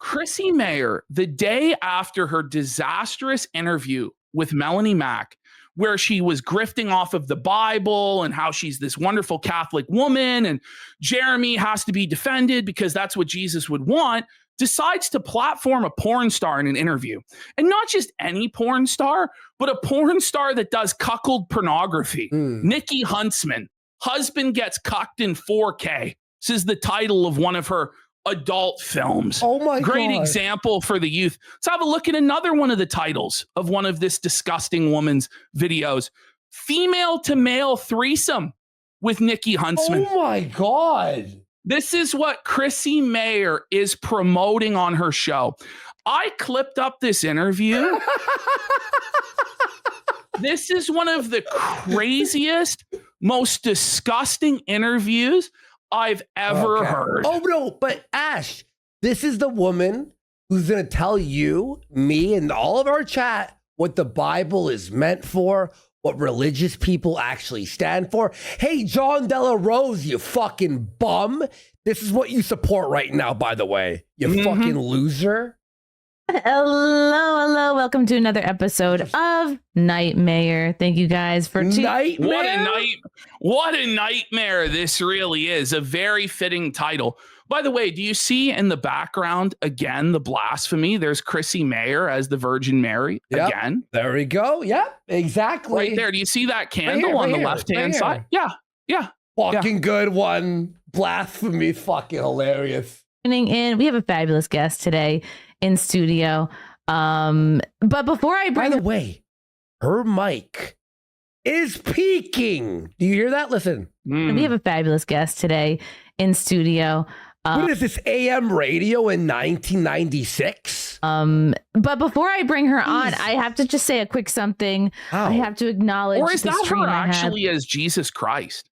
Chrissie Mayr, the day after her disastrous interview with Melanie Mack, where she was grifting off of the Bible and how she's this wonderful Catholic woman and Jeremy has to be defended because that's what Jesus would want, decides to platform a porn star in an interview. And not just any porn star, but a porn star that does cuckold pornography. Nikki Huntsman, husband gets cucked in 4K. This is the title of one of her adult films. Oh my God. Great example for the youth. Let's have a look at another one of the titles of one of this disgusting woman's videos. Female to male threesome with Nikki Huntsman. Oh my God. This is what Chrissie Mayr is promoting on her show. I clipped up this interview. This is one of the craziest, most disgusting interviews I've ever heard. Oh, no, but Ash, this is the woman who's going to tell you, me, and all of our chat what the Bible is meant for, what religious people actually stand for. Hey, John Della Rose, you fucking bum. This is what you support right now, by the way. You fucking loser. Hello. Welcome to another episode of Nightmare. Thank you guys for Nightmare. What a nightmare this really is. A very fitting title. By the way, do you see in the background again the blasphemy? There's Chrissie Mayr as the Virgin Mary again. There we go. Yep, exactly. Right there. Do you see that candle on the left-hand side? Yeah. Fucking good one. Blasphemy. Fucking hilarious. in. We have a fabulous guest today in studio. But before I bring... By the way, her mic is peaking. Do you hear that? Listen. We have a fabulous guest today in studio. What is this, AM radio in 1996? But before I bring her on, I have to just say a quick something. I have to acknowledge. Or is that her actually as Jesus Christ?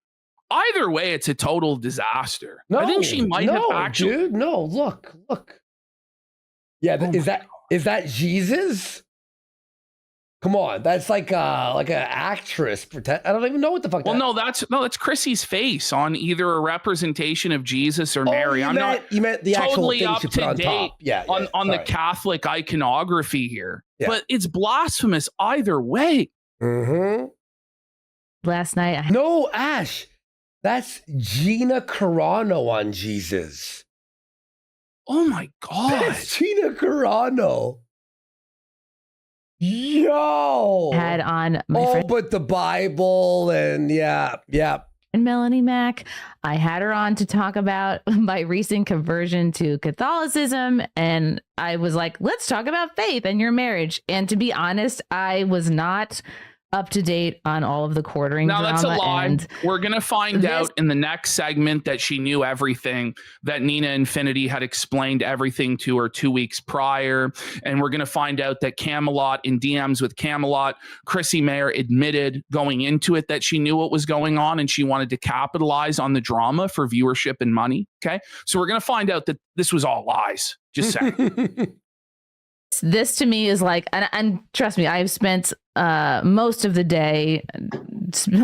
Either way, it's a total disaster. No, I think she might have actually. Dude, no, look. Yeah, is that Jesus? Come on, that's like an actress. I don't even know what the fuck. Well, that's Chrissie's face on either a representation of Jesus or Mary. You meant the totally actual up thing to on date top. on the Catholic iconography here. Yeah. But it's blasphemous either way. Last night, no, Ash, that's Gina Carano on Jesus. Oh my God, that's Gina Carano. Yo, had on my friend, but the Bible and yeah. And Melanie Mack, I had her on to talk about my recent conversion to Catholicism, and I was like, let's talk about faith and your marriage. And to be honest, I was not up to date on all of the quartering drama. Now that's a lie. And we're going to find out in the next segment that she knew everything, that Nina Infinity had explained everything to her 2 weeks prior. And we're going to find out that Camelot, in DMs with Camelot, Chrissie Mayr admitted going into it that she knew what was going on and she wanted to capitalize on the drama for viewership and money. Okay. So we're going to find out that this was all lies. Just saying. This to me is like, and trust me, I've spent most of the day,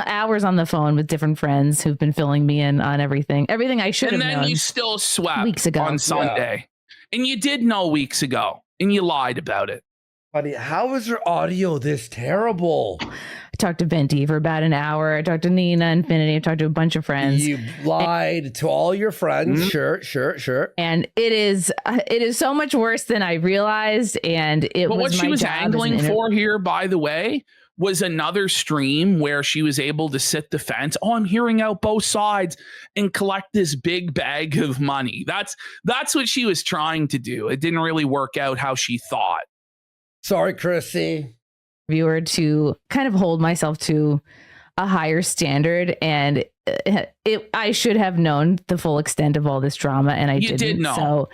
hours on the phone with different friends who've been filling me in on everything I should have known. And then you still swept weeks ago on Sunday. And you did know weeks ago, and you lied about it. Buddy, how is her audio this terrible? I talked to Venti for about an hour. I talked to Nina Infinity. I talked to a bunch of friends. You lied to all your friends. Sure. And it is so much worse than I realized. And what she was angling for here, by the way, was another stream where she was able to sit the fence. Oh, I'm hearing out both sides and collect this big bag of money. That's what she was trying to do. It didn't really work out how she thought. Sorry, Chrissie. Viewer, to kind of hold myself to a higher standard, and I should have known the full extent of all this drama, and you did know.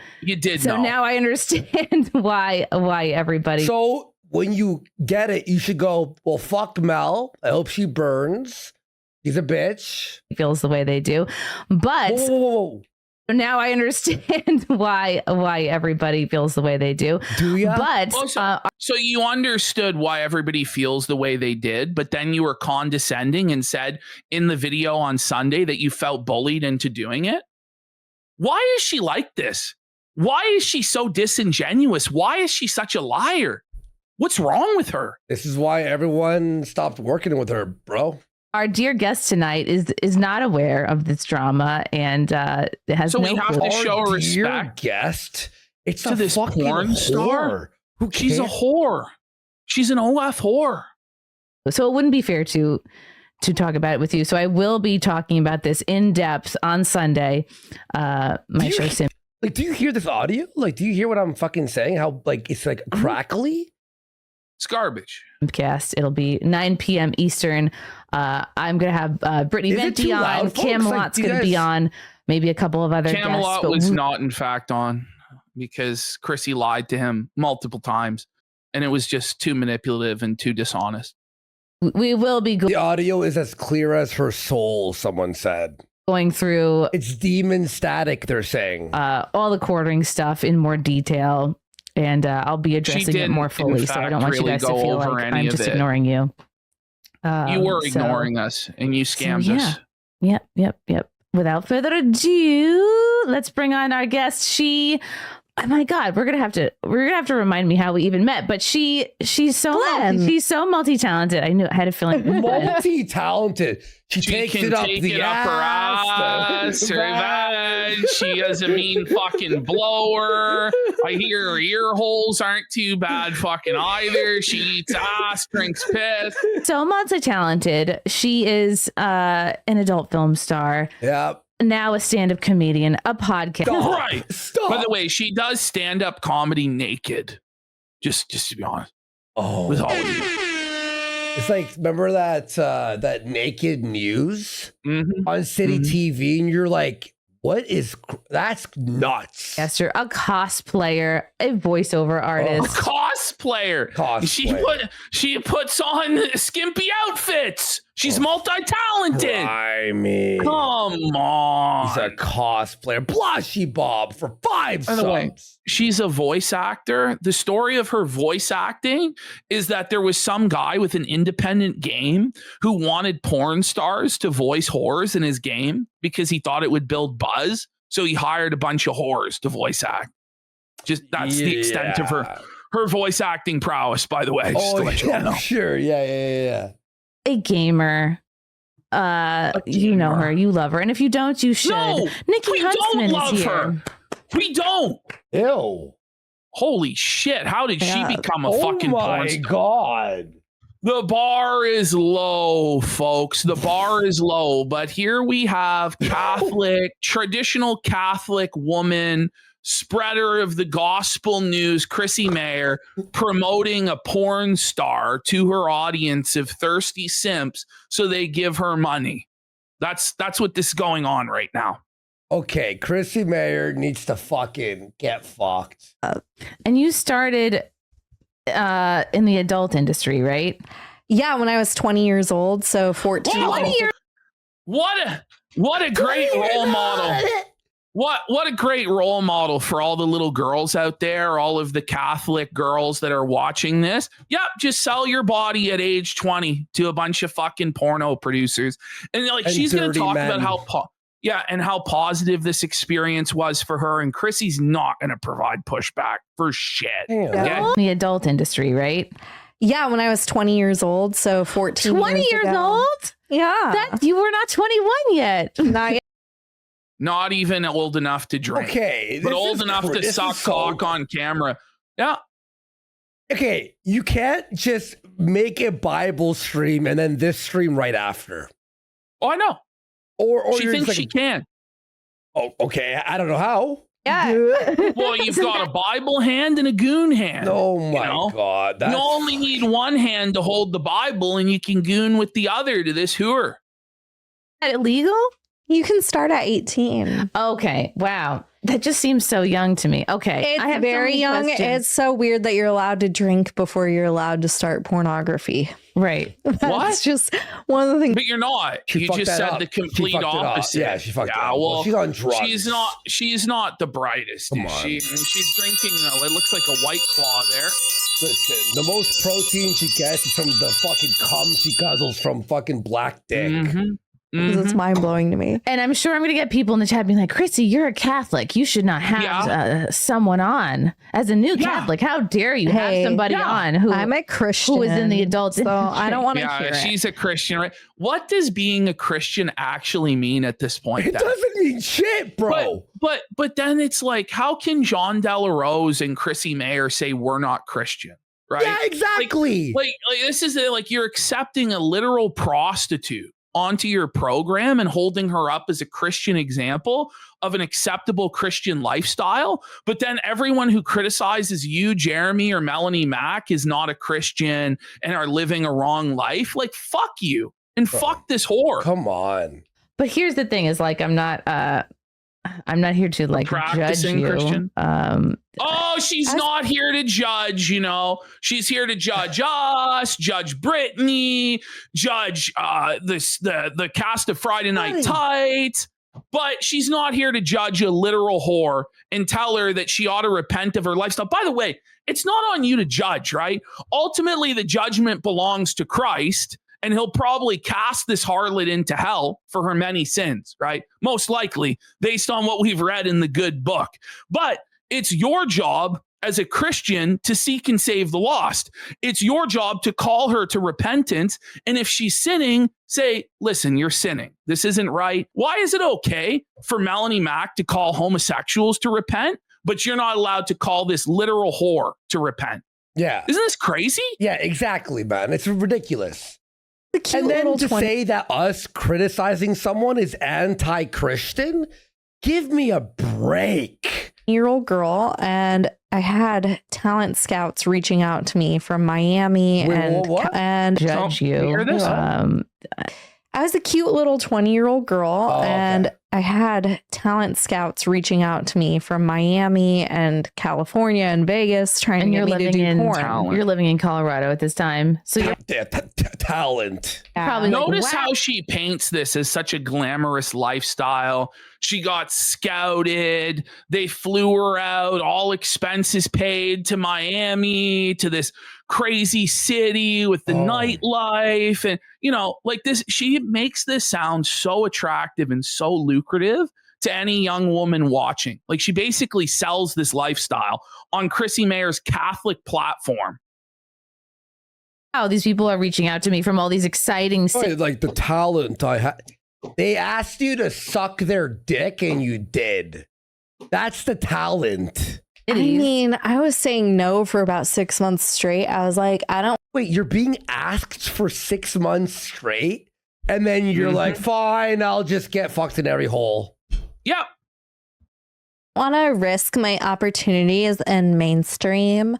So now I understand why everybody. So when you get it, you should go, well, fuck Mel. I hope she burns. She's a bitch. Feels the way they do, but. Whoa. Now I understand why everybody feels the way they do. Do you? But so you understood why everybody feels the way they did, but then you were condescending and said in the video on Sunday that you felt bullied into doing it. Why is she like this? Why is she so disingenuous? Why is she such a liar? What's wrong with her? This is why everyone stopped working with her, bro. Our dear guest tonight is not aware of this drama and has So no we have clue. to show Our dear respect guest. It's to a this fucking porn star. Who She's a cares? whore. She's an OF whore. So it wouldn't be fair to talk about it with you. So I will be talking about this in depth on Sunday. My show sim. Like, do you hear this audio? Like, do you hear what I'm fucking saying? How like it's like crackly? It's garbage. Podcast. It'll be 9 p.m. Eastern. I'm gonna have Brittany Is it Venti too on. loud, folks? Camelot's Like, gonna be guys- on. Maybe a couple of other Camelot guests. was not, in fact, on because Chrissie lied to him multiple times, and it was just too manipulative and too dishonest. We will be The audio is as clear as her soul, someone said. going through It's demon static, they're saying. all the quartering stuff in more detail, and I'll be addressing it didn't, more in fully. So I fact, don't want you really guys to go feel over like any I'm of just it. ignoring you. You were So- ignoring us, and you scammed us. Yep. Without further ado, let's bring on our guest. Oh my God, we're gonna have to remind me how we even met. But she's so multi-talented. I had a feeling. Multi-talented. She takes can it up take the it up her ass, her vag. She has a mean fucking blower. I hear her ear holes aren't too bad fucking either. She eats ass, drinks piss. So multi-talented. She is an adult film star. Yep. Now a stand-up comedian, a podcast. Stop. Right. Stop. By the way, she does stand-up comedy naked. Just to be honest. Oh. With all of you. It's like, remember that naked news Mhm. on City Mhm. TV, and you're like, that's nuts. Yes, you're a cosplayer, a voiceover A artist. cosplayer. Cosplayer. She puts on skimpy outfits. She's multi-talented. Grimy. Come on. He's a cosplayer. Blushy Bob for 5 By the way, subs. she's a voice actor. The story of her voice acting is that there was some guy with an independent game who wanted porn stars to voice whores in his game because he thought it would build buzz. So he hired a bunch of whores to voice act. Just that's the extent of her voice acting prowess, by the way. Just to let you all know. Sure. Yeah. A gamer. You know her, you love her, and if you don't, you should. No, Nikki we Huntsman don't love is here. her. We don't. Ew. Holy shit. How did she become a fucking Oh porn my star? God. The bar is low, folks. The bar is low. But here we have traditional Catholic woman, spreader of the gospel news, Chrissie Mayr, promoting a porn star to her audience of thirsty simps so they give her money. That's what this is going on right now. Okay, Chrissie Mayr needs to fucking get fucked. And you started in the adult industry, right? Yeah, when I was 20 years old, so 14. What a great role model. What a great role model for all the little girls out there, all of the Catholic girls that are watching this. Yep, just sell your body at age 20 to a bunch of fucking porno producers. And like And she's going to dirty talk men. about how positive this experience was for her, and Chrissie's not going to provide pushback for shit. Damn. Okay? In the adult industry, right? Yeah, when I was 20 years old, so 14 20 years ago. old? Yeah. That you were not 21 yet. Not yet. Not even old enough to drink, Okay. but this old is enough to this is suck so- cock on camera. Yeah. Okay, you can't just make a Bible stream and then this stream right after. Oh, I know. Or She you're thinks just she like, can. oh, okay, I don't know how. Yeah. Well, you've got a Bible hand and a goon hand. Oh my know? God. You only need one hand to hold the Bible, and you can goon with the other to this hooer. Is that illegal? You can start at 18. Okay. Wow. That just seems so young to me. Okay. It's I have so very many young. questions. It's so weird that you're allowed to drink before you're allowed to start pornography. right. That's just one of the things. But you're not. She You fucked just that said up. the She complete fucked it up. opposite. Yeah, she fucked it Yeah, up. well, She's on drugs. She's not the brightest. Come is on. she? She's drinking. It looks like a White Claw there. Listen, the most protein she gets is from the fucking cum she guzzles from fucking black dick. Mhm. because it's mind blowing to me. And I'm sure I'm going to get people in the chat being like, Chrissy, you're a Catholic. You should not have someone on as a new Catholic. How dare you have somebody on who I'm a Christian who is in the adult? So I don't want to hear it. She's a Christian, right? What does being a Christian actually mean at this point? It doesn't mean shit, bro. But then it's like, how can John Delarose and Chrissie Mayr say we're not Christian? Right? Yeah, exactly. Like this is like you're accepting a literal prostitute onto your program and holding her up as a Christian example of an acceptable Christian lifestyle. But then everyone who criticizes you, Jeremy or Melanie Mack, is not a Christian and are living a wrong life. Like, fuck you and fuck this whore. Come on. But here's the thing: is like I'm not here to like Practicing judge you. Christian. She's not here to judge, you know. She's here to judge us, judge Brittany, judge the cast of Friday Night Tights. But she's not here to judge a literal whore and tell her that she ought to repent of her lifestyle. By the way, it's not on you to judge, right? Ultimately, the judgment belongs to Christ. And he'll probably cast this harlot into hell for her many sins, right? Most likely, based on what we've read in the good book. But it's your job as a Christian to seek and save the lost. It's your job to call her to repentance. And if she's sinning, say, listen, you're sinning. This isn't right. Why is it okay for Melanie Mack to call homosexuals to repent, but you're not allowed to call this literal whore to repent? Yeah. Isn't this crazy? Yeah, exactly, man. It's ridiculous. And then to say that us criticizing someone is anti-Christian, give me a break. 20-year-old girl, and I had talent scouts reaching out to me from Miami and judge you. Hear this? I was a cute little 20-year-old girl, and okay. I had talent scouts reaching out to me from Miami and California and Vegas trying to get me to do porn. You're living in Colorado at this time. So you're Talent. probably Notice like, wow. how she paints this as such a glamorous lifestyle. She got scouted. They flew her out, all expenses paid, to Miami, to this crazy city with the nightlife. And, you know, like this, she makes this sound so attractive and so lucrative to any young woman watching. Like, she basically sells this lifestyle on Chrissie Mayr's Catholic platform. Wow, these people are reaching out to me from all these exciting cities. Like the talent I had. They asked you to suck their dick and you did. That's the talent. I mean, I was saying no for about 6 months straight. I was like, I don't. Wait, you're being asked for 6 months straight? And then you're like, fine, I'll just get fucked in every hole. Yep. Want to risk my opportunities in mainstream.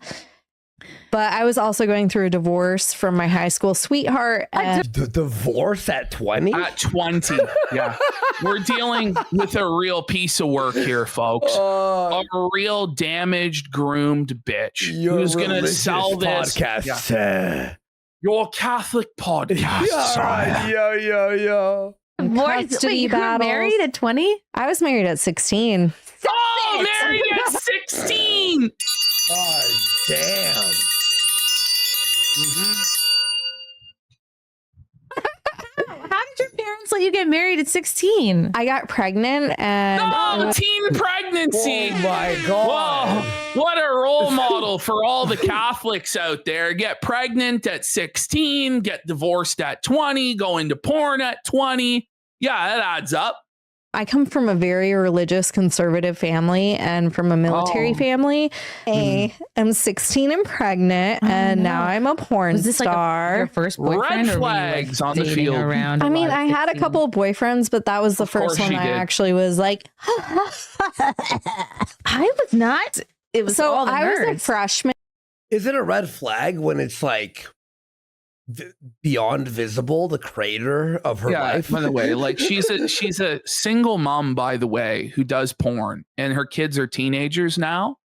But I was also going through a divorce from my high school sweetheart. And The divorce at 20? At 20. Yeah. We're dealing with a real piece of work here, folks. A real damaged, groomed bitch who's going to sell this. Podcast. Yeah. Your Catholic podcast. Yo. Wait, you were married at 20? I was married at 16. Oh, married at 16. God damn. How did your parents let you get married at 16? I got pregnant and teen pregnancy. Oh my God. Whoa, what a role model for all the Catholics out there. Get pregnant at 16, get divorced at 20, go into porn at 20. Yeah, that adds up. I come from a very religious, conservative family and from a military family. I'm 16 and pregnant, and now I'm a porn Was this star. like your first boyfriend? Red or were you, like, flags on the dating field. around I mean, a lot I at had a 16? couple of boyfriends, but that was the first one she I did. actually was like. I was not. It was So all the I was a nerds. freshman. Is it a red flag when it's like beyond visible, the crater of her life? By the way, like she's a single mom, by the way, who does porn, and her kids are teenagers now,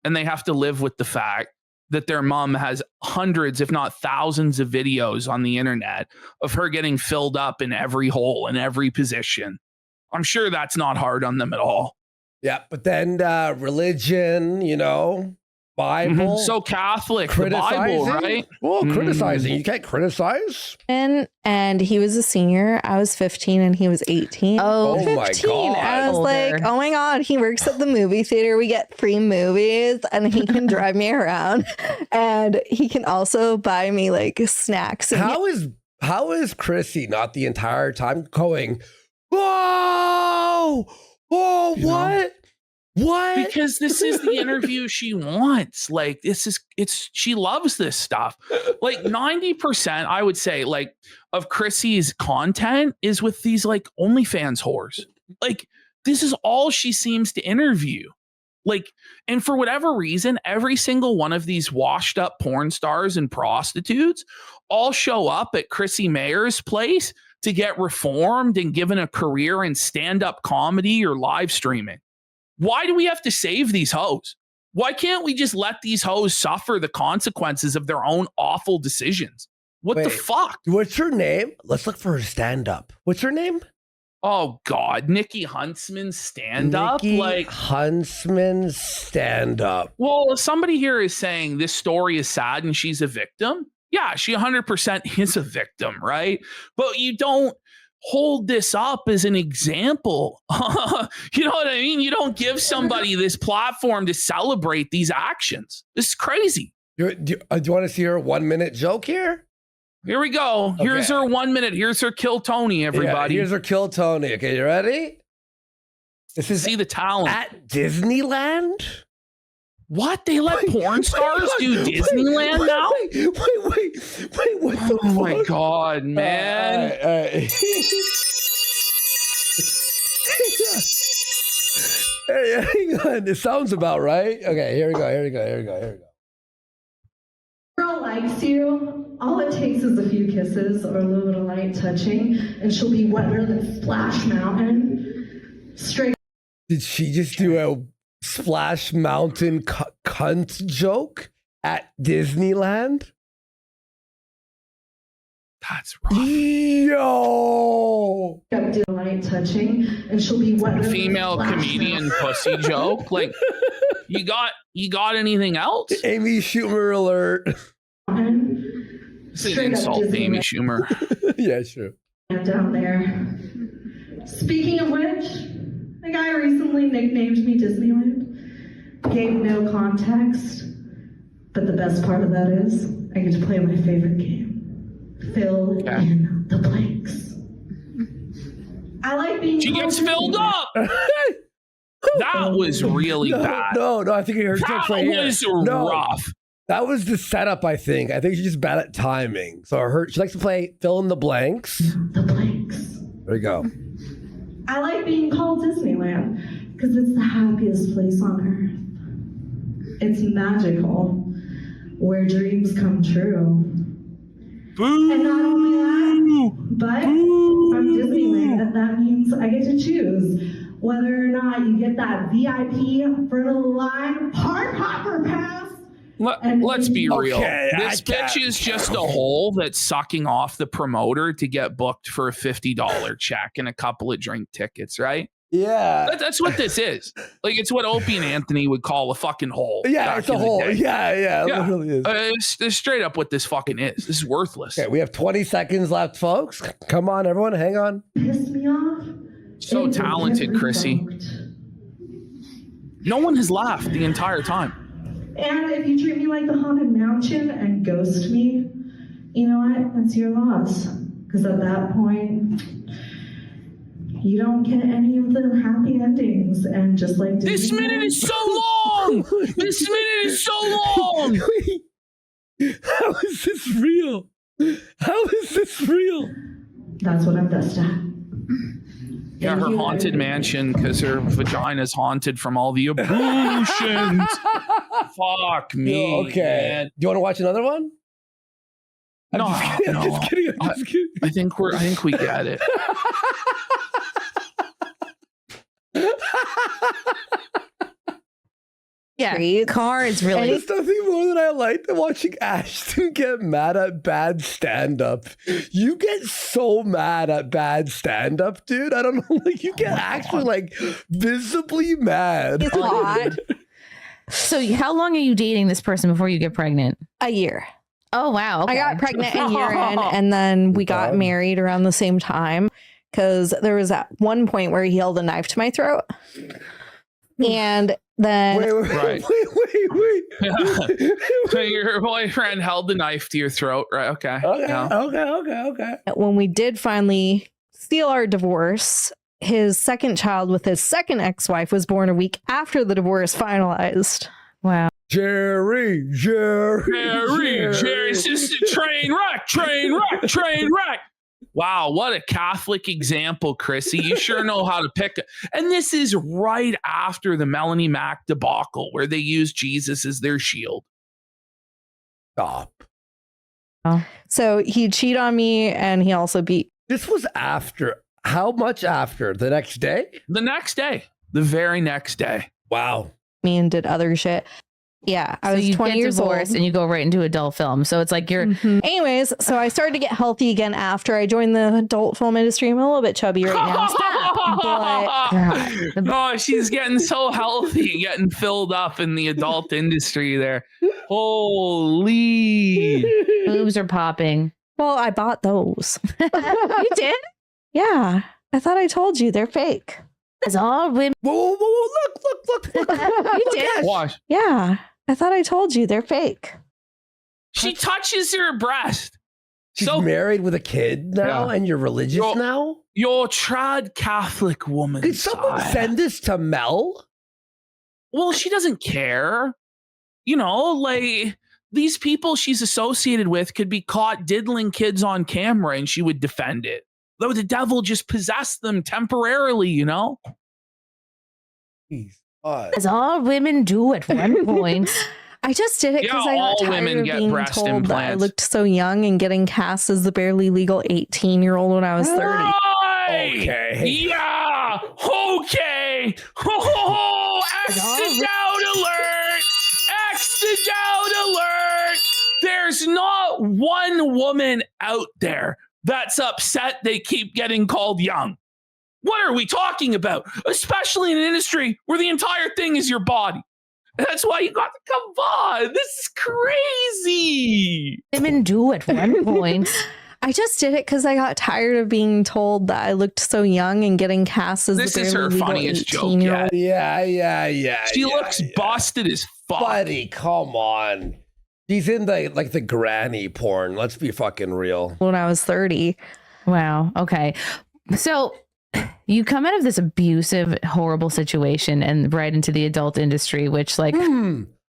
and they have to live with the fact that their mom has hundreds, if not thousands, of videos on the internet of her getting filled up in every hole in every position. I'm sure that's not hard on them at all. Yeah, but then religion, you know, Bible. So Catholic, the Criticizing? Bible, right? Well, criticizing. You can't criticize. And he was a senior. I was 15 and he was 18. Oh, my 15. God. I was Older. like, oh my God, he works at the movie theater. We get free movies and he can drive me around. And he can also buy me like snacks. And How is Chrissie not the entire time going, whoa, whoa, You what? know? What? Because this is the interview she wants. Like, she loves this stuff. Like 90%, I would say, like, of Chrissie's content is with these like OnlyFans whores. Like, this is all she seems to interview. Like, and for whatever reason, every single one of these washed up porn stars and prostitutes all show up at Chrissie Mayr's place to get reformed and given a career in stand-up comedy or live streaming. Why do we have to save these hoes? Why can't we just let these hoes suffer the consequences of their own awful decisions? What the fuck? What's her name? Let's look for her stand-up. What's her name? Oh God, Nikki Huntsman stand-up? Nikki Like Huntsman stand-up. Well, somebody here is saying this story is sad and she's a victim. Yeah, she 100% is a victim, right? But you don't hold this up as an example. You know what I mean? You don't give somebody this platform to celebrate these actions. This is crazy. Do you want to see her 1 minute joke here? Here we go. Here's her 1 minute. Here's her kill Tony, everybody. Yeah, here's her kill Tony. Okay, you ready? This is See the talent. at Disneyland. What? They let porn stars do Disneyland now? Wait, what the Oh my fuck? God, man. All right. Hey, hang on. It sounds about right. Okay, here we go. Girl likes you. All it takes is a few kisses or a little bit of light touching, and she'll be wetter than Splash Mountain. Straight. Did she just do a Splash Mountain cunt joke at Disneyland? That's rough. Yo! up to light touching, and she'll be wetter than Female Splash comedian Mountain. pussy joke. Like, you got anything else? Amy Schumer alert. This is an Straight up insult to Amy Disneyland Schumer. Yeah, sure. down there. Speaking of which, a guy recently nicknamed me Disneyland. Gave no context, but the best part of that is I get to play my favorite game. Fill in the blanks. I like being She gets called filled Disneyland. up. That was really bad. No, I think her That joke's right was here. No, rough. that was the setup, I think. I think she's just bad at timing. So she likes to play fill in the blanks. The blanks. There we go. I like being called Disneyland because it's the happiest place on earth. It's magical, where dreams come true. Boo. And not only that, but from Disneyland, that means I get to choose whether or not you get that VIP front of the line hard hopper pass. Let's be real. Okay, This bitch is just a hole that's sucking off the promoter to get booked for a $50 check and a couple of drink tickets, right? Yeah. That's what this is. Like, it's what Opie and Anthony would call a fucking hole. Yeah, back it's a in the hole. day. Yeah, it Yeah. literally is. It's straight up what this fucking is. This is worthless. Okay, we have 20 seconds left, folks. Come on, everyone, hang on. Piss me off. So it will talented, get Chrissie. revoked. No one has laughed the entire time. And if you treat me like the Haunted Mansion and ghost me, you know what? That's your loss. Because at that point, you don't get any of the happy endings. And just like This Disney minute is so long. This minute is so long. Wait, how is this real? How is this real? that's what I'm best at. Yeah, Thank her you, haunted everybody. mansion because her vagina's haunted from all the abortions. Fuck me. Okay. Man. Do you want to watch another one? No, I'm no. just kidding. I'm just kidding. I think we get it. Yeah, Treats. car is really. There's nothing more than I like than watching Ashton get mad at bad stand-up. You get so mad at bad stand-up, dude. I don't know. Like, you get actually like visibly mad. He's hot. So how long are you dating this person before you get pregnant? A year. Oh, wow. Okay. I got pregnant a year in, and then we got married around the same time because there was at one point where he held a knife to my throat. And then Wait. So your boyfriend held the knife to your throat, right? Okay. Okay. when we did finally seal our divorce, his second child with his second ex-wife was born a week after the divorce finalized. Wow. Jerry. It's just a train wreck. Wow, what a Catholic example, Chrissie. You sure know how to pick it. And this is right after the Melanie Mac debacle where they used Jesus as their shield. Stop. So he cheated on me, and he also beat. This was after. How much after? The next day? The next day. The very next day. Wow. Me and did other shit. Yeah, I was 20 years old. And you go right into adult film. So it's like you're... Anyways, so I started to get healthy again after I joined the adult film industry. I'm a little bit chubby right now. Oh, she's getting so healthy, getting filled up in the adult industry there. Holy. Boobs are popping. Well, I bought those. You did? Yeah. I thought I told you they're fake. It's all women. Whoa. Look. You did? Watch. Yeah. I thought I told you they're fake. She touches her breast. She's So married with a kid now, and you're religious now? Your trad Catholic woman. Could someone send this to Mel? Well, she doesn't care. You know, like these people she's associated with could be caught diddling kids on camera and she would defend it. Though the devil just possessed them temporarily, you know? As all women do at one point. I just did it because I got tired of being told that I looked so young and getting cast as the barely legal 18-year-old when I was 30. Right! Okay. Yeah! Okay! Oh, X-Doubt alert! X-Doubt alert! There's not one woman out there that's upset they keep getting called young. What are we talking about? Especially in an industry where the entire thing is your body. That's why you got to come on. This is crazy. Women do at one point. I just did it because I got tired of being told that I looked so young and getting cast as This the is her barely legal funniest joke 18-year-old. Yeah. She looks busted as fuck. Buddy, come on. She's in the granny porn. Let's be fucking real. When I was 30. Wow. Okay. So you come out of this abusive, horrible situation and right into the adult industry, which like...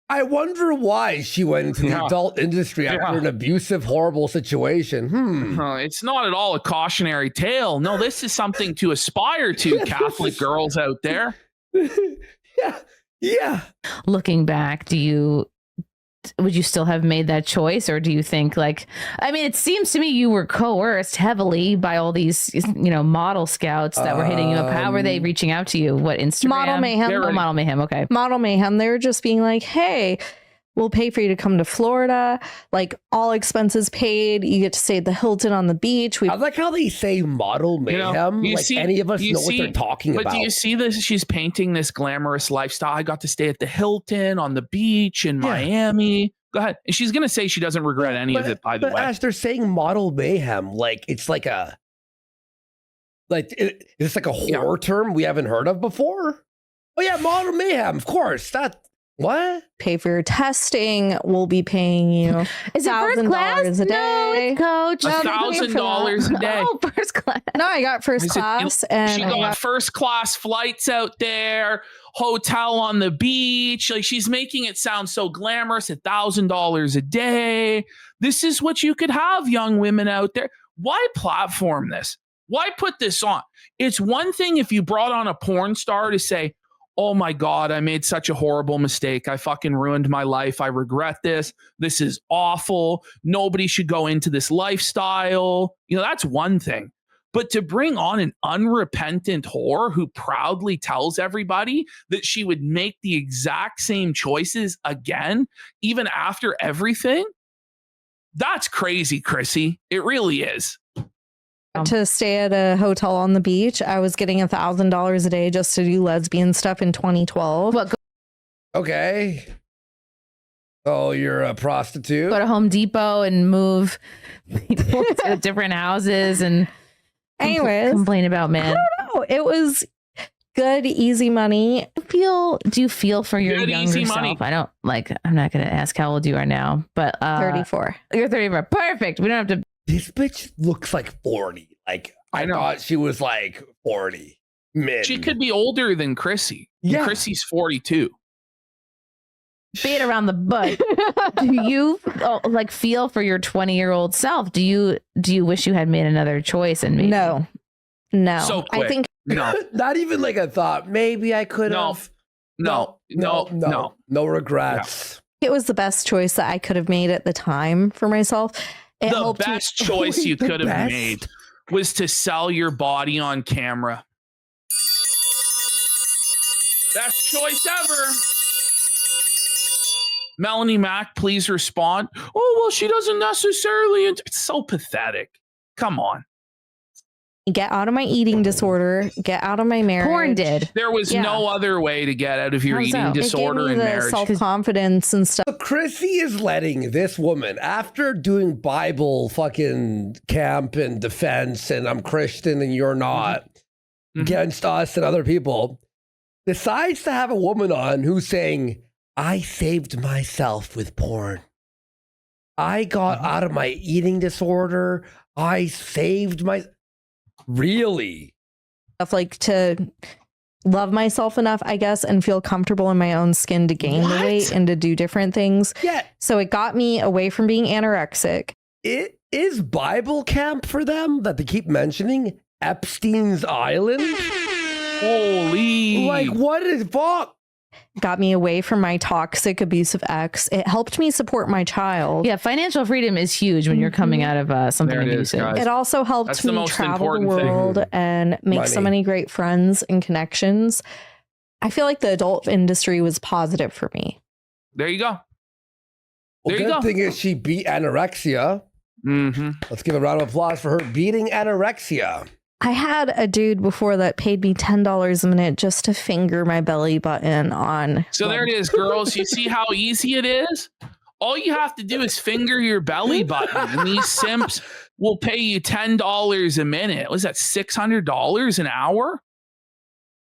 I wonder why she went into the adult industry after an abusive, horrible situation. It's not at all a cautionary tale. No, this is something to aspire to, Catholic girls out there. Yeah. Looking back, would you still have made that choice, or do you think like, I mean, it seems to me you were coerced heavily by all these, model scouts that were hitting you up. How were they reaching out to you? What, Instagram? Model Mayhem. Oh, Model Mayhem. Okay. Model Mayhem. They were just being like, hey, we'll pay for you to come to Florida. Like all expenses paid. You get to stay at the Hilton on the beach. I like how they say Model Mayhem. Any of us know what they're talking about. But do you see this? She's painting this glamorous lifestyle. I got to stay at the Hilton on the beach in Miami. Go ahead. And she's going to say she doesn't regret any of it, by the way. As they're saying Model Mayhem, it's like a... it's like a horror term we haven't heard of before? Oh yeah, Model Mayhem, of course. What? Pay for your testing. We'll be paying you is it first class? a day. No, it's coach. $1,000 a day. Oh, first class. No, I got first class. And she got first class flights out there, hotel on the beach. Like she's making it sound so glamorous. $1,000 a day. This is what you could have, young women out there. Why platform this? Why put this on? It's one thing if you brought on a porn star to say, oh my God, I made such a horrible mistake. I fucking ruined my life. I regret this. This is awful. Nobody should go into this lifestyle. That's one thing. But to bring on an unrepentant whore who proudly tells everybody that she would make the exact same choices again, even after everything, that's crazy, Chrissie. It really is. To stay at a hotel on the beach, I was getting $1,000 a day just to do lesbian stuff in 2012. Okay. Oh, you're a prostitute? Go to Home Depot and move people to different houses and Anyways, complain about men. I don't know. It was good, easy money. Do you feel for your Good, younger easy money. self? I'm not going to ask how old you are now, but 34. You're 34. Perfect. We don't have to. This bitch looks like 40. Like, I know. thought she was like 40. Mid. She could be older than Chrissie. Yeah. Chrissie's 42. Beat around the bush. Do you feel for your 20-year-old self? Do you wish you had made another choice and maybe No. So quick. I think No, Not even like a thought. Maybe I could No. have. No regrets. it was the best choice that I could have made at the time for myself. It The helped me- best choice you The could have best? made was to sell your body on camera. Best choice ever. Melanie Mack, please respond. Oh, well, she doesn't necessarily. It's so pathetic. Come on. get out of my eating disorder, get out of my marriage. Porn did. There was Yeah. no other way to get out of your How eating so? It gave disorder it gave and me the marriage. self-confidence and stuff. So Chrissie is letting this woman, after doing Bible fucking camp and defense, and I'm Christian and you're not, Mhm. against us and other people, decides to have a woman on who's saying, I saved myself with porn. I got out of my eating disorder. I saved my. Really? Stuff like to love myself enough, I guess, and feel comfortable in my own skin to gain What? the weight and to do different things. Yeah. So it got me away from being anorexic. It is Bible camp for them that they keep mentioning Epstein's Island. Holy. Like, what is fuck? Got me away from my toxic, abusive ex. It helped me support my child. Yeah, financial freedom is huge when you're coming out of something There it is, abusive. guys. It also That's helped the me most travel the important thing. world and make so Money. many great friends and connections. I feel like the adult industry was positive for me. There you go. Well, There you good go. thing is she beat anorexia. Mm-hmm. Let's give a round of applause for her beating anorexia. I had a dude before that paid me $10 a minute just to finger my belly button on. So there it is, girls. You see how easy it is? All you have to do is finger your belly button, and these simps will pay you $10 a minute. Was that $600 an hour?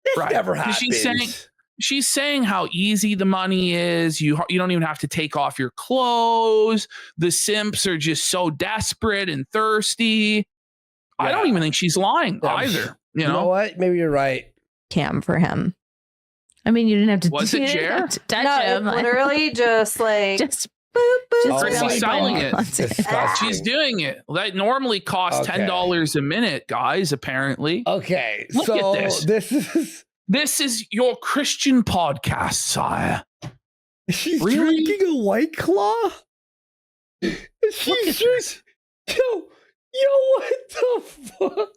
This Right. never Because happens. She's saying how easy the money is. You don't even have to take off your clothes. The simps are just so desperate and thirsty. I don't Yeah. even think she's lying Yeah. either. You You know know? what? Maybe you're right. Cam for him. I mean, you didn't have to. Was you it didn't Jer? have to touch him. literally just like just boop, boop. Oh, Chrissie's my selling God. it. It's disgusting. She's doing it. That normally costs Okay. $10 a minute, guys, apparently. Okay, Look so at this. this is This is your Christian podcast, sire. she's Really? drinking a White Claw. She's this. yo, what the fuck?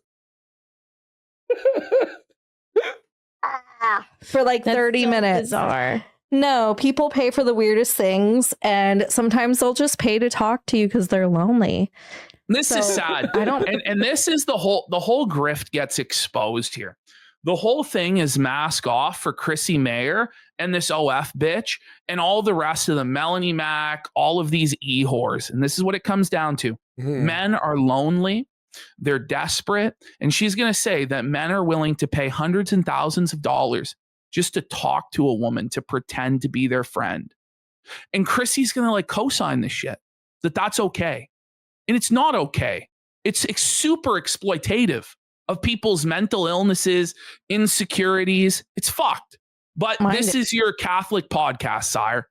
for like That's 30 so minutes. Bizarre. No, people pay for the weirdest things, and sometimes they'll just pay to talk to you because they're lonely. This is So, sad. I don't. And this is the whole grift gets exposed here. The whole thing is mask off for Chrissie Mayr and this OF bitch and all the rest of them, Melanie Mack, all of these e-whores. And this is what it comes down to. Men are lonely. They're desperate. And she's going to say that men are willing to pay hundreds and thousands of dollars just to talk to a woman, to pretend to be their friend. And Chrissie's going to like co-sign this shit, that's okay. And it's not okay. It's super exploitative of people's mental illnesses, insecurities. It's fucked. But Mind this it. is your Catholic podcast, sire.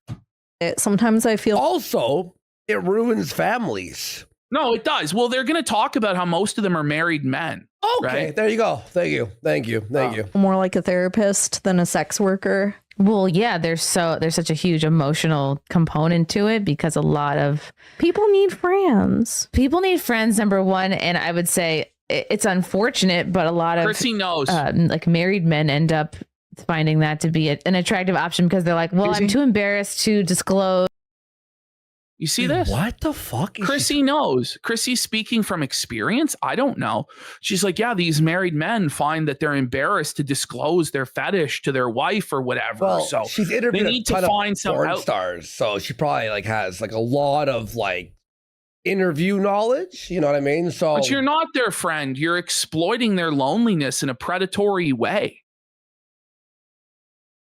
Sometimes I feel Also, it ruins families. No, it does. Well, they're going to talk about how most of them are married men. Okay, Right. there you go. Thank you. more like a therapist than a sex worker. Well, yeah, there's such a huge emotional component to it because a lot of People need friends. people need friends, number one, and I would say it's unfortunate, but a lot of Chrissy knows. like married men end up finding that to be an attractive option because they're like, well, I'm Chrissy? too embarrassed to disclose You see this? What the fuck? Chrissie knows. Chrissie's speaking from experience. I don't know. She's like, yeah, these married men find that they're embarrassed to disclose their fetish to their wife or whatever. Well, so she's they interviewed need a ton to of find some porn stars, so she probably like has like a lot of like interview knowledge. You know what I mean? So, but you're not their friend. You're exploiting their loneliness in a predatory way.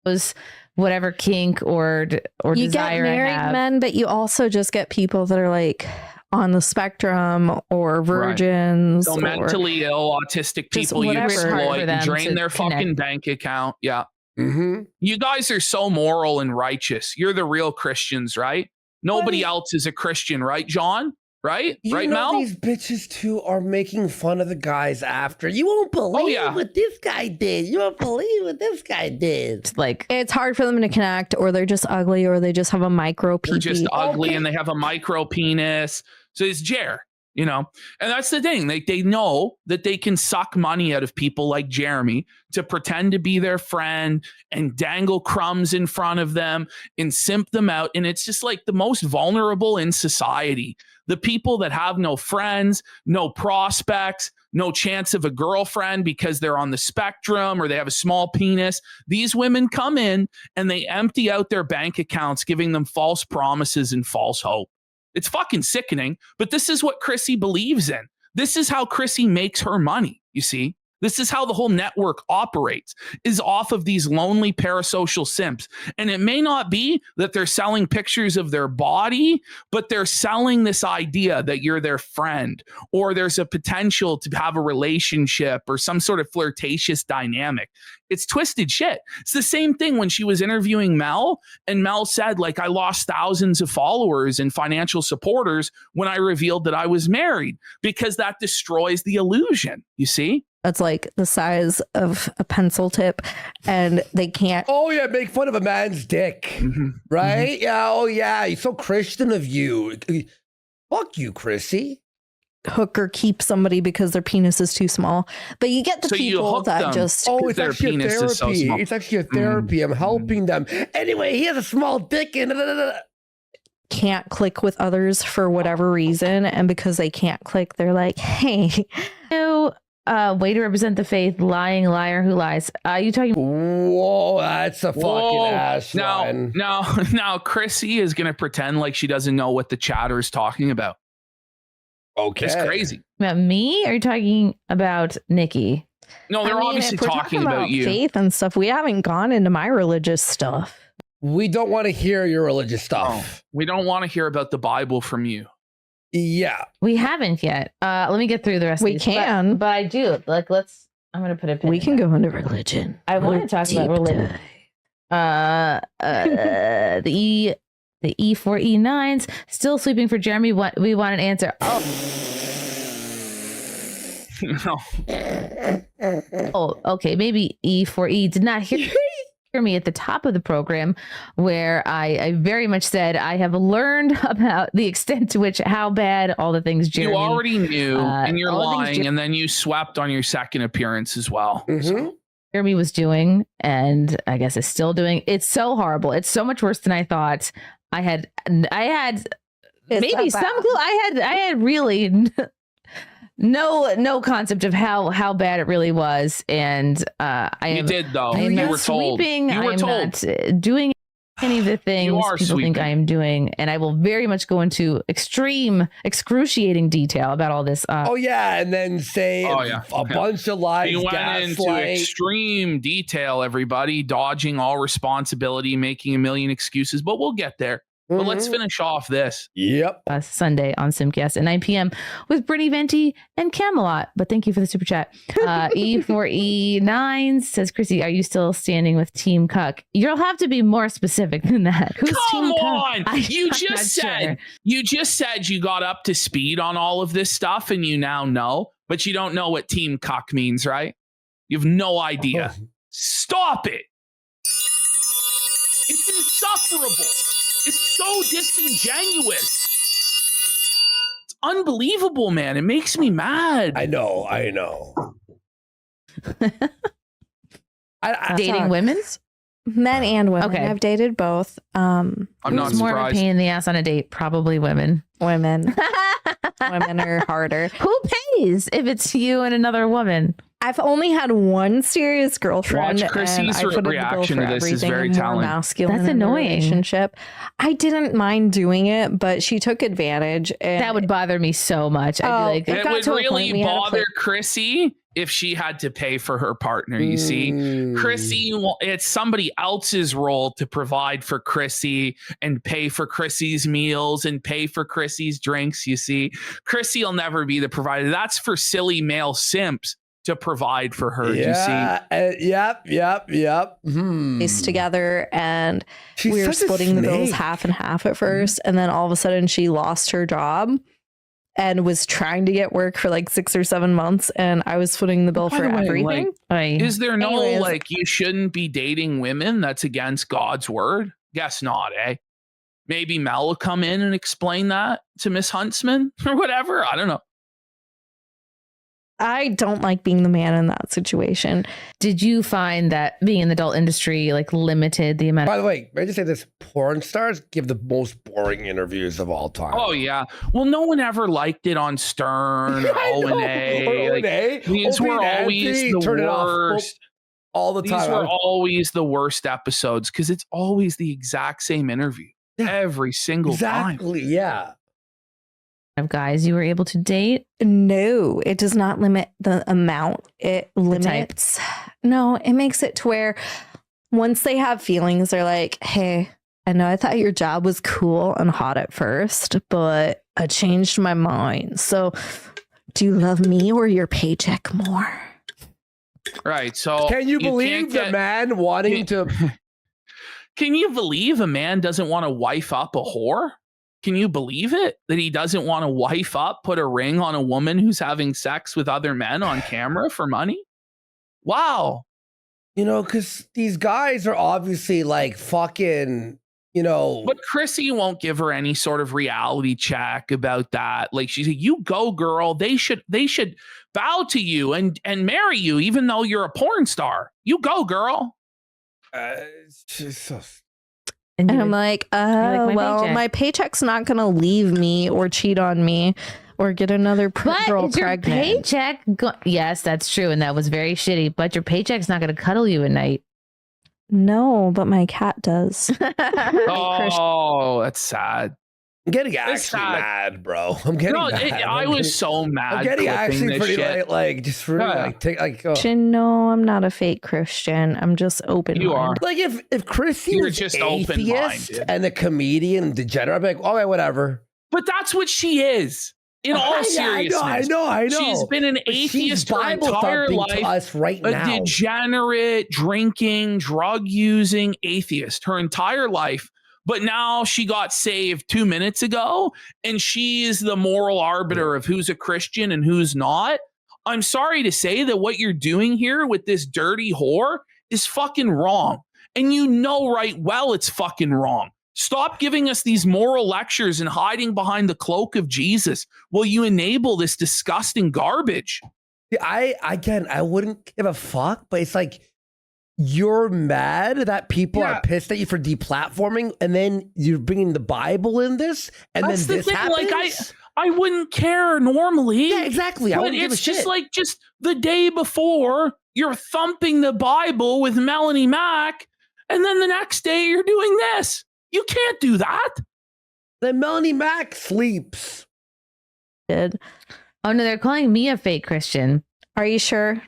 Was whatever kink or You desire get I married have. men, but you also just get people that are like on the spectrum or virgins. So or mentally ill, autistic just people you whatever. Hard for exploit, them drain to their fucking connect. bank account. Yeah. Mhm. You guys are so moral and righteous. You're the real Christians, right? Nobody else is a Christian, right, John? Right? You right, know Mel? these bitches too are making fun of the guys after. You won't believe yeah. what this guy did. You won't believe what this guy did. It's like it's hard for them to connect, or they're just ugly, or they just have a micro They're just pee. ugly and they have a micro penis. So it's Jer, you know? And that's the thing. They know that they can suck money out of people like Jeremy to pretend to be their friend and dangle crumbs in front of them and simp them out. And it's just like the most vulnerable in society. The people that have no friends, no prospects, no chance of a girlfriend because they're on the spectrum or they have a small penis. These women come in and they empty out their bank accounts, giving them false promises and false hope. It's fucking sickening, but this is what Chrissie believes in. This is how Chrissie makes her money, you see? This is how the whole network operates, is off of these lonely parasocial simps. And it may not be that they're selling pictures of their body, but they're selling this idea that you're their friend or there's a potential to have a relationship or some sort of flirtatious dynamic. It's twisted shit. It's the same thing when she was interviewing Mel, and Mel said, like, I lost thousands of followers and financial supporters when I revealed that I was married, because that destroys the illusion, you see? That's like the size of a pencil tip, and they can't. Oh yeah, make fun of a man's dick, right? Yeah. Oh yeah, he's so Christian of you. Fuck you, Chrissie. Hook or keep somebody because their penis is too small. But you get the So you people hook that them. just Oh, it's Their actually a penis is so therapy. small. It's actually a therapy. I'm helping them. Anyway, he has a small dick and can't click with others for whatever reason. And because they can't click, they're like, hey, no way to represent the faith, lying liar who lies. You talking Whoa, that's a fucking ass line. Now Chrissie is going to pretend like she doesn't know what the chatter is talking about. Okay. It's crazy. about me? Or are you talking about Nikki? No, they're obviously if we're talking about you. faith and stuff. We haven't gone into my religious stuff. We don't want to hear your religious stuff. We don't want to hear about the Bible from you. Yeah. We haven't yet. Let me get through the rest We of these. can. But I do. Like, I'm going to put a pin We in can that. go into religion. I want to talk about religion. The E4E9s still sweeping for Jeremy. We want an answer. Oh, okay. Maybe E4E did not hear me at the top of the program, where I very much said I have learned about the extent to which how bad all the things Jeremy. You already knew, and you're all the things lying, and then you swept on your second appearance as well. Mhm. Jeremy was doing, and I guess is still doing. It's so horrible. It's so much worse than I thought. I had It's maybe that some bad. clue. I had really no concept of how bad it really was, and You did though. I am You not were told. sweeping. You I were am told. not doing any of the things are people think sweeping. I am doing, and I will very much go into excruciating detail about all this. Oh yeah, and then say Oh, yeah. a bunch of lies, You went into gaslight. extreme detail, everybody, dodging all responsibility, making a million excuses, but we'll get there. But let's Mhm. finish off this. Yep. Sunday on Simcast at 9 p.m. with Brittany Venti and Camelot. But thank you for the super chat. E4E9 says, Chrissy, are you still standing with Team Cuck? You'll have to be more specific than that. Who's Come Team on. Cuck? You I'm just not said sure. you just said you got up to speed on all of this stuff and you now know, but you don't know what Team Cuck means, right? You have no idea. Stop it. It's insufferable. It's so disingenuous. It's unbelievable, man. It makes me mad. I know. Dating women? Men and women. Okay. I've dated both. I'm not Who's more of a surprised. pain in the ass on a date? Probably women. Women. Women are harder. Who pays if it's you and another woman? I've only had one serious girlfriend. Watch Chrissie's and I footed the bill reaction for to this is everything. very I'm more telling. masculine That's in the annoying. relationship. I didn't mind doing it, but she took advantage. And That would bother me so much. I'd Oh, be like, it It got would to a point really we had to bother Chrissie if she had to pay for her partner. You see, Chrissie, it's somebody else's role to provide for Chrissie and pay for Chrissie's meals and pay for Chrissie's drinks. You see, Chrissie will never be the provider. That's for silly male simps to provide for her. You see, Yep. place together, and She's we were such a splitting the bills snake. half and half at first, and then all of a sudden she lost her job and was trying to get work for like 6 or 7 months, and I was footing the bill By for the way, everything. is there no Anyways. like you shouldn't be dating women? That's against God's word. Guess not, eh? Maybe Mel will come in and explain that to Miss Huntsman or whatever. I don't know. I don't like being the man in that situation. did you find that being in the adult industry like limited the amount By the way, may I just say this? Porn stars give the most boring interviews of all time. Oh yeah. Well, no one ever liked it on Stern or I O know. and A. Or Like, O&A. these Opie were and always Anthony, the turn it off worst. all the These time. were always the worst episodes because it's always the exact same interview Yeah. every single time. Exactly. Yeah. of guys you were able to date? No, it does not limit the amount. It type. limits. No, it makes it to where once they have feelings, they're like, hey, I know I thought your job was cool and hot at first, but I changed my mind. So do you love me or your paycheck more? Right. So Can you can't believe the get- man wanting you- to? Can you believe a man doesn't want to wife up a whore? Can you believe it? That he doesn't want to wife up, put a ring on a woman who's having sex with other men on camera for money? Wow. You know, because these guys are obviously like fucking, you know. But Chrissie won't give her any sort of reality check about that. Like she's like, you go, girl. They should bow to you and marry you, even though you're a porn star. You go, girl. It's just so. And you're I'm like, my well, paycheck. my paycheck's not going to leave me or cheat on me or get another But girl is your pregnant. paycheck yes, that's true, and that was very shitty, but your paycheck's not going to cuddle you at night. No, but my cat does. Oh, that's sad. I'm getting It's actually sad. mad, bro. I'm getting No, mad. I I'm was getting- so mad. I'm getting clipping actually this pretty shit. like just really Yeah. like take like. Oh. Christian, no, I'm not a fake Christian. I'm just open. You are. Like if Chrissy You're was just atheist open-minded. and a comedian degenerate, I'd be like, okay, whatever. But that's what she is. In all Yeah, seriousness, I know. she's been an But she's atheist her Bible entire thumping life. to us right A now. degenerate, drinking, drug using atheist her entire life. But now she got saved 2 minutes ago, and she is the moral arbiter of who's a Christian and who's not. I'm sorry to say that what you're doing here with this dirty whore is fucking wrong. And you know right well it's fucking wrong. Stop giving us these moral lectures and hiding behind the cloak of Jesus while you enable this disgusting garbage. I wouldn't give a fuck, but it's like you're mad that people Yeah. are pissed at you for deplatforming, and then you're bringing the Bible in this, and That's then the this thing. happens. Like I wouldn't care normally. Yeah, exactly. I But wouldn't give a it's just shit. like just the day before you're thumping the Bible with Melanie Mack, and then the next day you're doing this. You can't do that. Then Melanie Mack sleeps. Did. Oh no, they're calling me a fake Christian. Are you sure?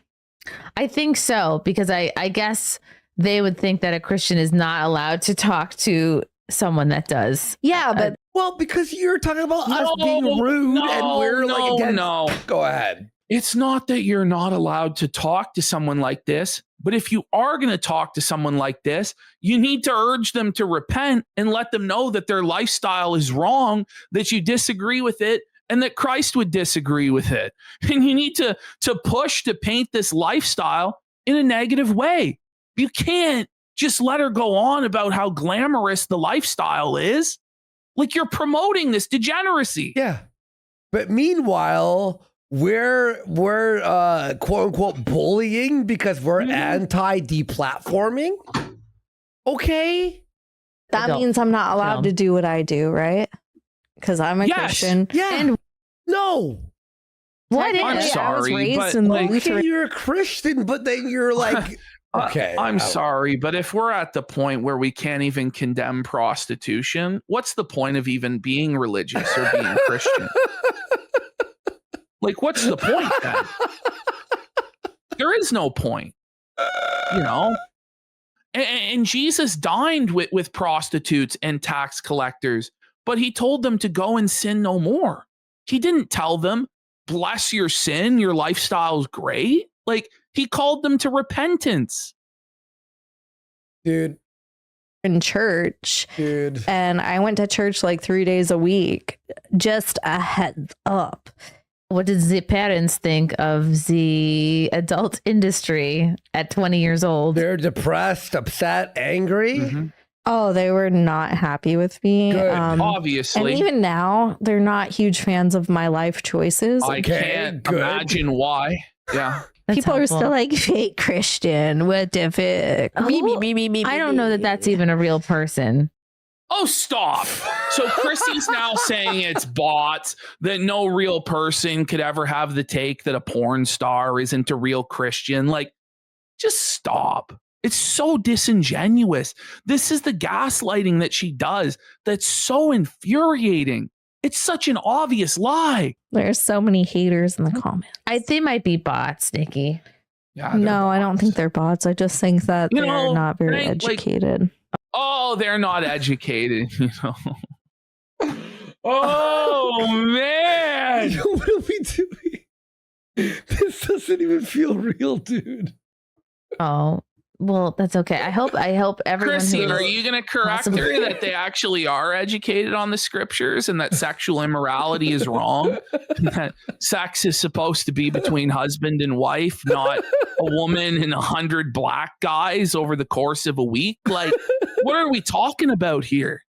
I think so, because I guess they would think that a Christian is not allowed to talk to someone that does. Yeah, but Well, because you're talking about us No, being rude, and we're like no, against. no. Go ahead. It's not that you're not allowed to talk to someone like this, but if you are going to talk to someone like this, you need to urge them to repent and let them know that their lifestyle is wrong, that you disagree with it, and that Christ would disagree with it. And you need to push to paint this lifestyle in a negative way. You can't just let her go on about how glamorous the lifestyle is. Like you're promoting this degeneracy. Yeah, but meanwhile, we're quote unquote bullying because we're anti deplatforming. Okay. That Adult means I'm not allowed film. to do what I do, right? Because I'm a Yes. Christian. Yeah. And No. What technically, I'm I was sorry, raised but, in the like- Lutheran. Okay, you're a Christian, but then you're like, okay. I'm sorry, but if we're at the point where we can't even condemn prostitution, what's the point of even being religious or being Christian? Like, what's the point then? There is no point, you know? And Jesus dined with prostitutes and tax collectors, but he told them to go and sin no more. He didn't tell them, bless your sin, your lifestyle's great. Like, he called them to repentance. Dude. in church. Dude. And I went to church like 3 days a week. Just a heads up. What did the parents think of the adult industry at 20 years old? They're depressed, upset, angry. Mm-hmm. Oh, they were not happy with me. Good. Obviously. And even now, they're not huge fans of my life choices. I Okay, can't good. imagine why. Yeah. That's People helpful. are still like fake Christian. What the fuck? Oh, I don't know that that's even a real person. Oh, stop. So Chrissie's now saying it's bots, that no real person could ever have the take that a porn star isn't a real Christian. Like, just stop. It's so disingenuous. This is the gaslighting that she does that's so infuriating. It's such an obvious lie. There's so many haters in the comments. They might be bots, Nikki. Yeah, they're No, I don't bots. think they're bots. I just think that You they're know, not very like- educated. Oh, they're not educated, you know. Oh, man. What are we doing? This doesn't even feel real, dude. Oh, well, that's okay. I hope everyone Chrissy, who are you going to correct possibly- her that they actually are educated on the scriptures and that sexual immorality is wrong? And that sex is supposed to be between husband and wife, not a woman and 100 black guys over the course of a week? Like, what are we talking about here?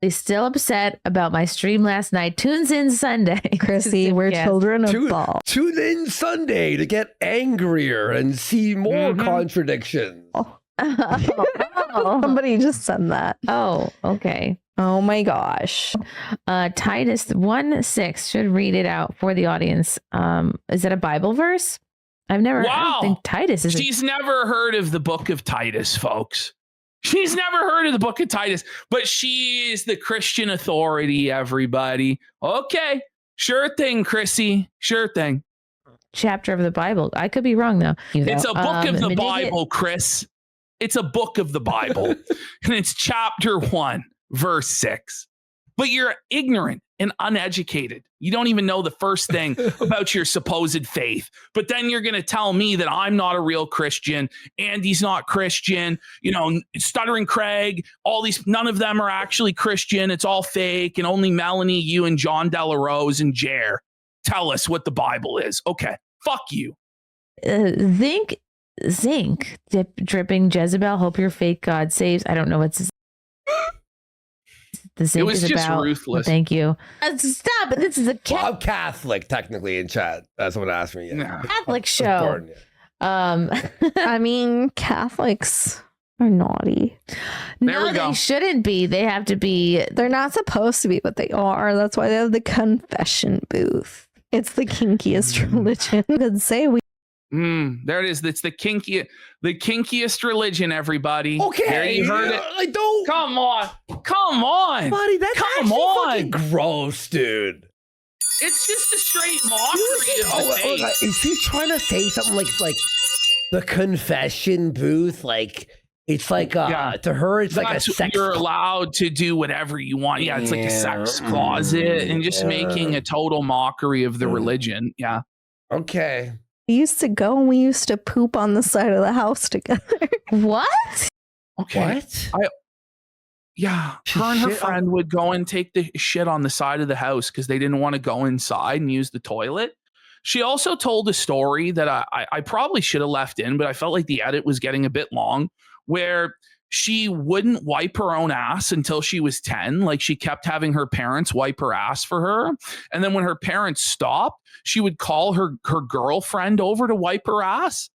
They still upset about my stream last night. Tunes in Sunday. Chrissy, we're Yes. children of Tune, ball. tune in Sunday to get angrier and see more Mhm. contradictions. Somebody just said that. Oh, okay. Oh my gosh. Titus 1:6 should read it out for the audience. Is it a Bible verse? I've never. I Wow. don't think Titus is. She's never heard of the book of Titus, folks. She's never heard of the book of Titus, but she is the Christian authority, everybody. Okay. Sure thing, Chrissy. Sure thing. Chapter of the Bible. I could be wrong though. It's a book of the Medivh- Bible, Chris. It's a book of the Bible. And it's chapter 1, verse 6. But you're ignorant and uneducated. You don't even know the first thing about your supposed faith. But then you're going to tell me that I'm not a real Christian. Andy's not Christian. You know, Stuttering Craig, all these, none of them are actually Christian. It's all fake. And only Melanie, you, and John Delarose and Jer tell us what the Bible is. Okay. Fuck you. Zinc, dripping Jezebel. Hope your fake God saves. I don't know what's the zinc It was is just about. ruthless. Thank you. Stop it. This is a Well, I'm Catholic, technically, in chat. That's what asked me. Yeah. Nah. Catholic That's show. important, yeah. I mean, Catholics are naughty. There No, we go. they shouldn't be. They have to be. They're not supposed to be, but they are. That's why they have the confession booth. It's the kinkiest religion. Could say we There it is. It's the kinkiest religion, everybody. Okay. There you heard it. I don't. Come on. Come on. Buddy, that's Come actually on. fucking gross, dude. It's just a straight mockery of the faith. Is he trying to say something like the confession booth? Like it's like Yeah. to her, it's like a That's- sex. You're allowed to do whatever you want. Yeah, it's like a sex Yeah. closet and just Yeah. making a total mockery of the Mm. religion. Yeah. Okay. used to go and we used to poop on the side of the house together. What? Okay. What? Yeah. She Her and her shit friend would go and take the shit on the side of the house because they didn't want to go inside and use the toilet. She also told a story that I probably should have left in, but I felt like the edit was getting a bit long, where she wouldn't wipe her own ass until she was 10. Like, she kept having her parents wipe her ass for her. And then when her parents stopped, she would call her girlfriend over to wipe her ass.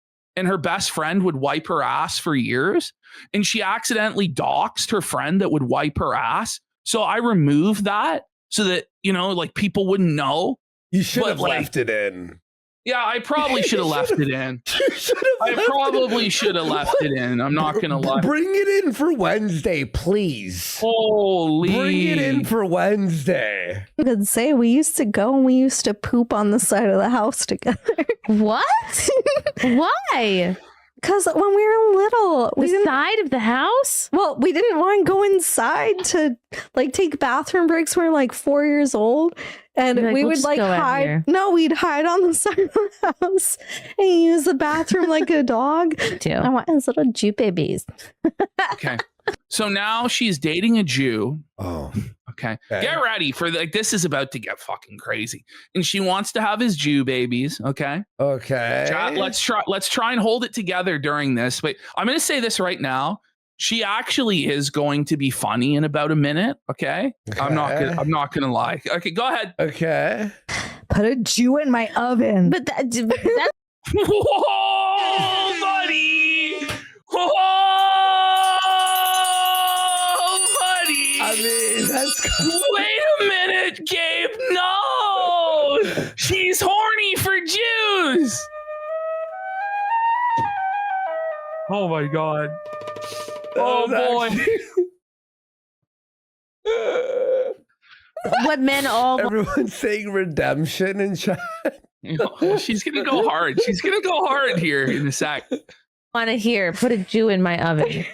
and her best friend would wipe her ass for years. And she accidentally doxed her friend that would wipe her ass. So I removed that so that, you know, like people wouldn't know. You should But, have like, left it in. Yeah, I probably should have left it in. You should have I left probably it. should have left it in. I'm not going to lie. Bring it in for Wednesday, please. Holy. Bring it in for Wednesday. I could say we used to go and we used to poop on the side of the house together. What? Why? Because when we were little, we The didn't. side of the house? Well, we didn't want to go inside to like take bathroom breaks. when We were like 4 years old, and You're like, we "We'll would just like go out hide. here." No, we'd hide on the side of the house and use the bathroom like a dog. Too. I want his little Jew babies. Okay. So now she's dating a Jew. Oh, Okay. Okay. Get ready for like this is about to get fucking crazy. And she wants to have his Jew babies. Okay. okay. Chat, let's try and hold it together during this. But I'm gonna say this right now. She actually is going to be funny in about a minute. Okay. I'm not gonna lie. Okay, go ahead. Okay. Put a Jew in my oven. But that Whoa, buddy. Whoa, buddy. I mean, that's Wait a minute, Gabe. No, she's horny for Jews. Oh my god. Oh boy. what men all Everyone's saying redemption in chat. You know, she's gonna go hard. She's gonna go hard here in a sec. want to hear. Put a Jew in my oven.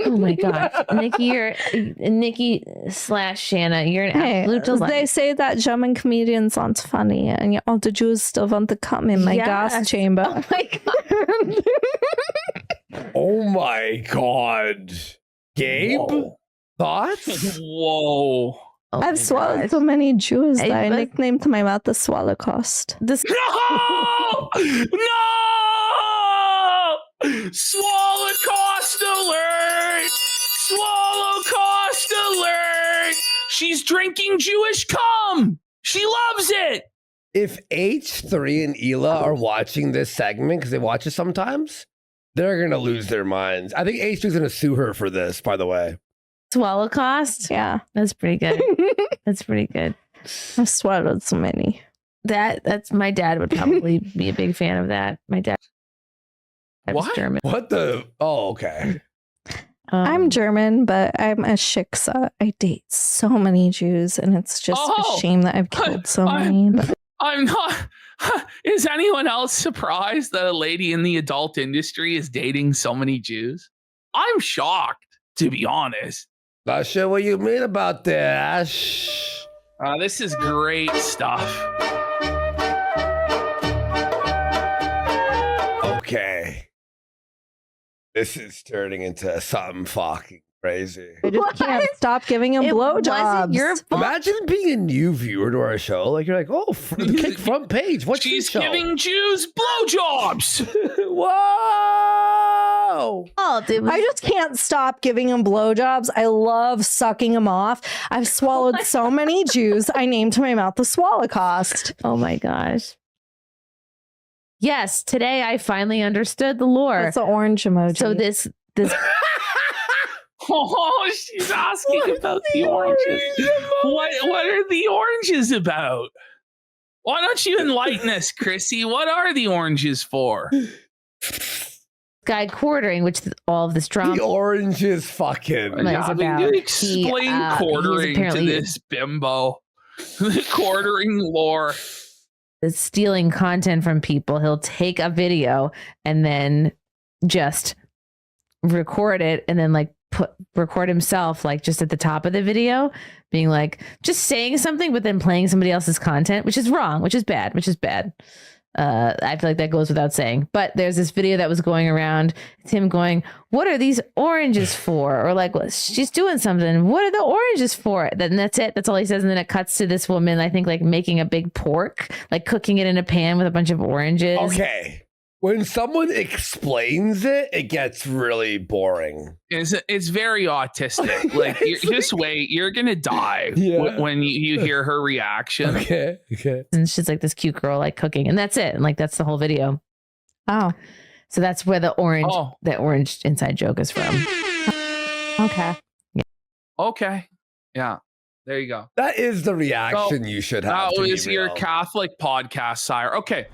Oh my gosh, Nikki / Shanna, you're an Hey, absolute delight. they say that German comedian sounds funny, and all the Jews still want to come in my gas Yes. chamber. Oh my god. Oh my god. Gabe? Whoa. Thoughts? Whoa. Oh my I've swallowed gosh. so many Jews Hey, that I but- nicknamed my mouth the Swallowcost. This No! No! Swallow cost alert! Swallow cost alert! She's drinking Jewish cum! She loves it! If H3 and Hila are watching this segment, because they watch it sometimes, they're going to lose their minds. I think H3 is going to sue her for this, by the way. swallow cost. Yeah. That's pretty good. That's pretty good. I've swallowed so many. That's my dad would probably be a big fan of that. My dad was What? German. What the? Oh, okay. I'm German, but I'm a shiksa. I date so many Jews, and it's just Oh, a shame that I've killed so I'm- many. But I'm not. Is anyone else surprised that a lady in the adult industry is dating so many Jews? I'm shocked, to be honest. Not sure what you mean about this. This is great stuff. Okay. This is turning into something fucking crazy. I just can't stop giving him It wasn't blowjobs. your fault. Imagine being a new viewer to our show. Like, you're like, oh, the kick front page. What's She's this show? giving Jews blowjobs. Whoa! Oh, dude, I just can't stop giving him blowjobs. I love sucking him off. I've swallowed so many Jews. I named my mouth the Swallowcost. oh my gosh. Yes, today I finally understood the lore. That's the orange emoji. So this Oh, she's asking about the oranges. What are the oranges about? Why don't you enlighten us, Chrissy? What are the oranges for? guy quartering, which all of this drama The orange is fucking. Like, Yeah, about- you explain he's quartering to apparently- this bimbo. The quartering lore. is stealing content from people. He'll take a video and then just record it and then like record himself like just at the top of the video being like just saying something but then playing somebody else's content, which is wrong, which is bad. I feel like that goes without saying, but there's this video that was going around. It's him going, what are these oranges for? Or like, well, she's doing something. What are the oranges for? Then that's it. That's all he says. And then it cuts to this woman, I think like making a big pork, like cooking it in a pan with a bunch of oranges. Okay. When someone explains it, it gets really boring. It's very autistic. Like, just wait. You're going to die Yeah. when you hear her reaction. Okay. And she's like this cute girl, like cooking. And that's it. And like, that's the whole video. Oh, So that's where the orange inside joke is from. okay. Okay. Yeah. There you go. That is the reaction you should have. That to be was your real. Catholic podcast, sire. Okay.